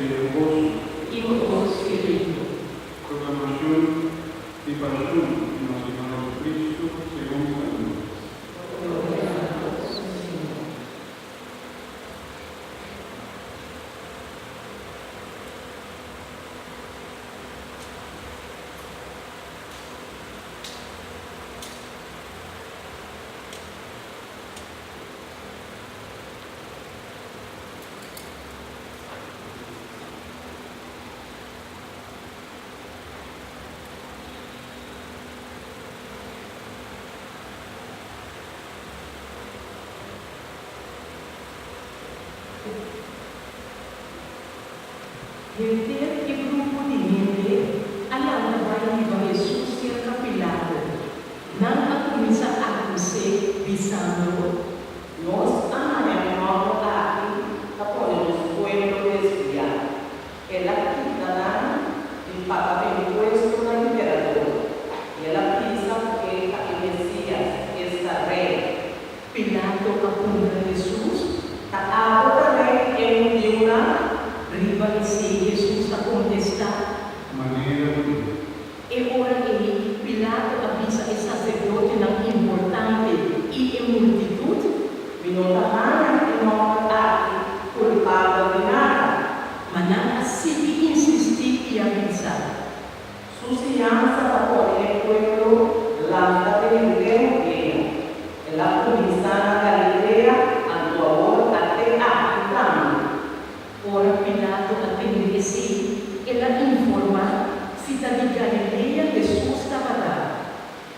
nuestro gozo y con Espíritu. Proclamación de pasión de nuestro Señor Jesucristo según San Lucas. Gloria a Dios, Señor. Gente e grupo de gente alabava Jesus ser capilado. Não começa a dizer, pisando. Nos han llamado aquí a poner los pueblos desviados. Él aquí dará el paga de impuesto al emperador. Y él avisa que el Mesías está rey. Pilato apunta Jesus. Ahora rey en Judá. Riba e se Jesus a contestar. Maneira de E ora ele, Pilato avisa o sacerdote não importante e a multidão. Minotahana e não aqui culpado de nada. Mas não assim insistir e avisar. Su fianza la pone el pueblo lanza de Galilea. En la comisaria Galilea, a tu favor, a te acusamos. Ora Pilato atende si ela informa cidade de Galileia Jesus estava lá.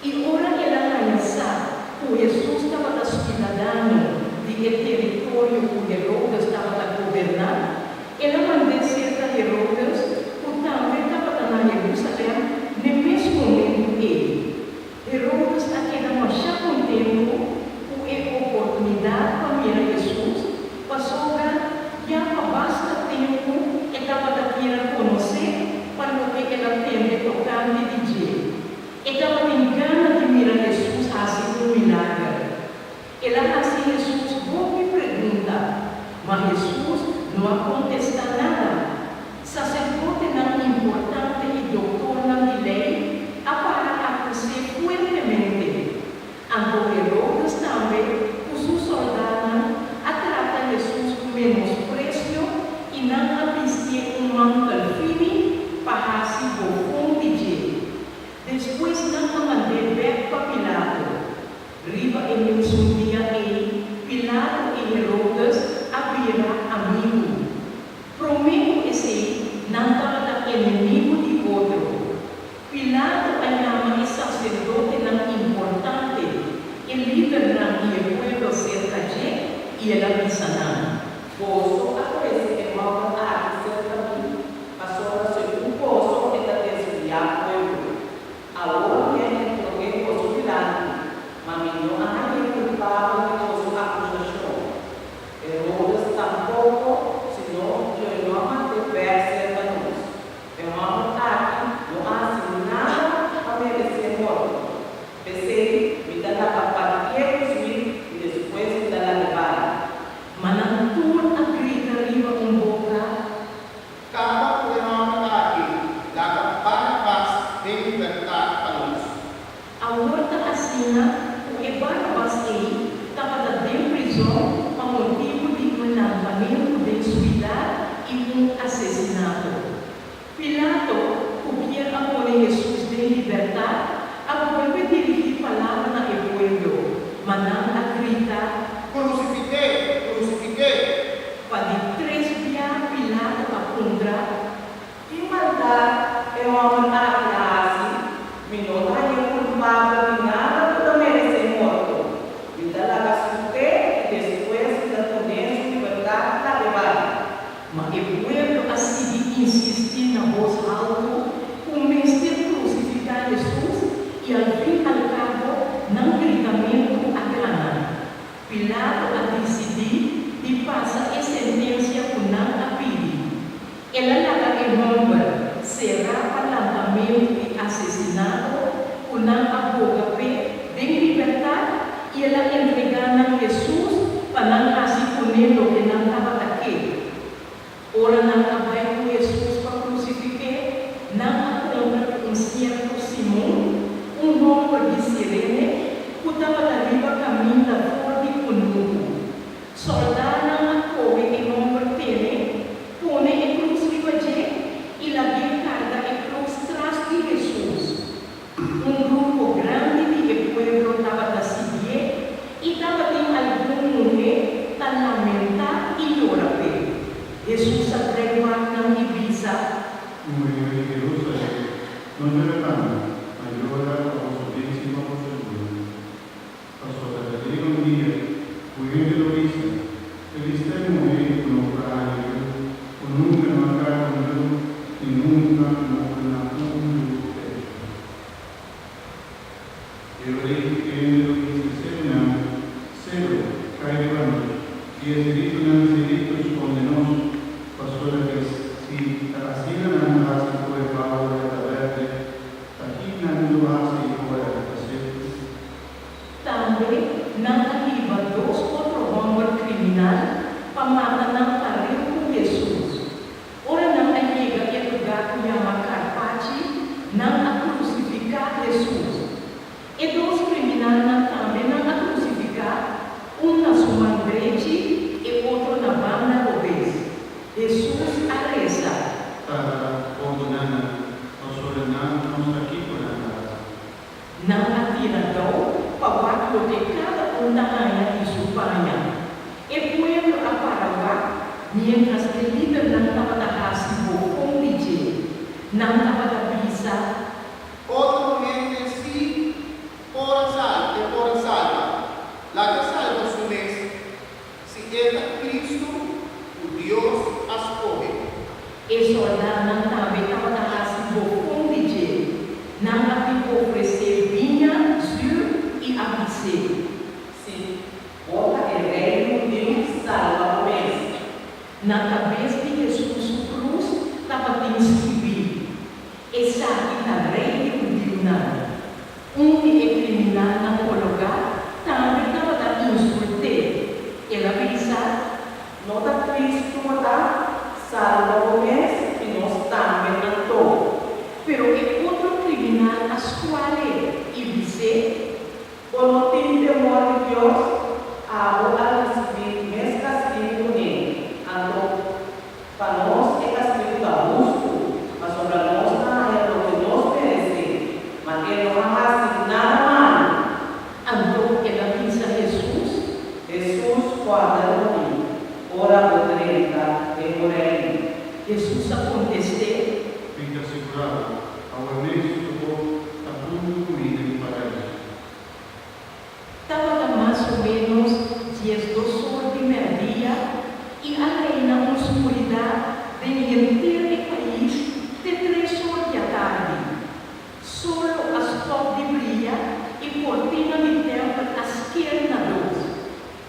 E ora ela lança o Jesus estava da cidadão de território que Herodes estava a governar. Ela mandou cerca de Herodes, portanto estava na Jerusalém, no mesmo momento ele. Herodes aquela marcha com tempo, com a oportunidade para mirar Jesus, passou já basta tempo que estava daqui a conhecer para o que ela tem tocante de dizer. Estava em gana de mirar Jesus assim um milagre. Ela assim Jesus boa pergunta, mas Jesus não contesta nada. Sacerdote não importante e doutor não de lei, para acusar fuertemente. Ando Herodes também, os seus soldados, trata Jesus com menosprecio e não avistia manto firme para se confundir. Depois não mandei ver para Pilato. Riba e mesmo dia Pilato e Herodes abriram amigo. Prometo esse não estava inimigo de outro. Pilato chama o sacerdote não importante e líder não ia pueblo cerca de e ela avisa não. Pozo aparece que mora aqui cerca de mim. Passou a ser pozo que está desviado pueblo. Agora viene lo que es pozo grande. Mas não há culpado de pozo acusação. Herodes tampoco, senão eu não mate ver cerca de nós. Eu amo aqui, não há nada para merecer morte. Pensei, me dá para partir e depois me dá a levar. Manantur agrita riba boca. Kapag pinangalan lagi, dapat Barnabas din libertad palus. A outra assina o Barnabas estava dentro da prisão por motivo de um lançamento de suicídio e assassinato. Pilato, o que era por Jesus de liberdade, volve dirigir palavra na povo, mas não acredita. Crucifique, crucifique. Para desviar Pilato a contra. Que maldade é uma maldade. Me não há culpado de nada para merecer morte. Me dá a gastura e depois me dá poder liberdade para levar. Mas o povo assim de insistir na voz alta, começa a crucificar Jesus e ao fim e ao cabo, não gritamento a grana. Pilato a decidir de passar a sentença por não a pedir. Ela laga em nome, será palantamento e assassinato por não a boca de liberdade e ela entregar a Jesus para não assim punir o que não estava aqui. Ora não vai El origen que cero, cae y espíritu espíritus condenos, pastora que si hacían así fue Pablo de la verde, aquí no hace fuera de Também não arriba outro homem criminal para matar não pariu com Jesus. Ora não chega que lugar que chama Carpati, não a crucificar Jesus. E dois criminais também não a crucificar, um na sua igreja e outro na banda obesa. Jesus a reza. Para ordenar, nos ordenar, nos aqui por nada. Não atira dó para cada um da rainha de sua banha. E pueblo a Paraguá, mientras que el líder não estava da raça com DJ, não estava da brisa. Otro gente sí, por salva. La que salva su mes, si es Cristo, tu Dios escoge. E soldado não estava da raça com DJ, não havia oferecer vinha, zul e abice. Sim, ora é reino de salva o mês. Na cabeça de Jesus, o cruz estava inscrito. E sabe na rei de nada. Que é criminal não colocar, também estava da insulte. Ela pensa, Não da Cristo dá salva o mês e nós também não todos. pero é outro criminal a escolher e dizer, Por não ter temor de Deus, a hora recibir mês castigo nele. Então, para nós é castigo da justo, mas sobre nós não é o que nós merecemos. Mas ele não faz nada mal. então ela pensa Jesus, Jesus guarda o mim. Ora por 30 e por aí. Jesus a contestar, Fica segurado, ao imenso povo, a tudo comida e paraíso. estava mais ou menos 10 do sol de meio-dia e a reina na escuridão de inteiro país de 3 horas da tarde. Solo as portas brilham e cortina de templo à esquerda dos.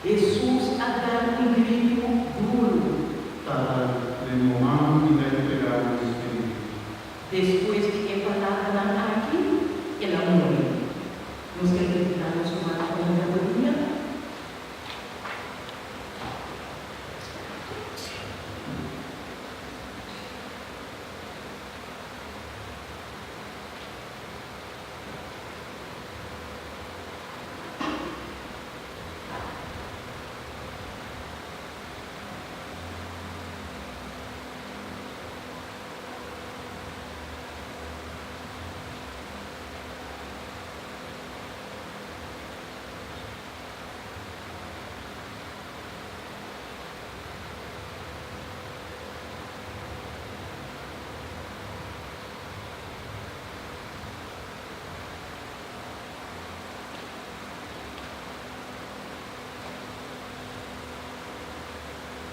Jesus a dar grito duro. Para remover e entregar o Espírito. Depois de que falava aqui, ela morreu. Nos acreditamos uma comunidade.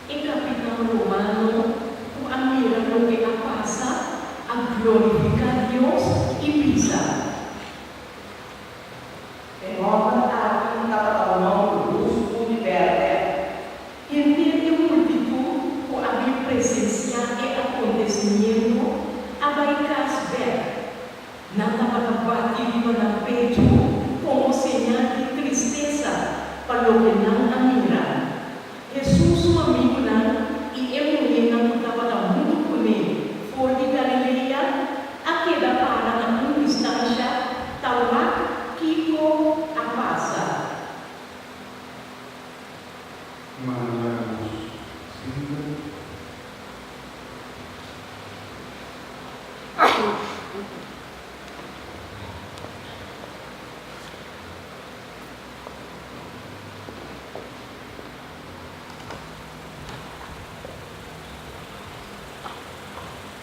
E capitão romano, o admirando que a passa a glorificar Deus e pisa. Em honra a quem estava tomando luz do universo. Entende a multitud o havia presenciado e acontecimento a barricas ver. Não estava batido no peito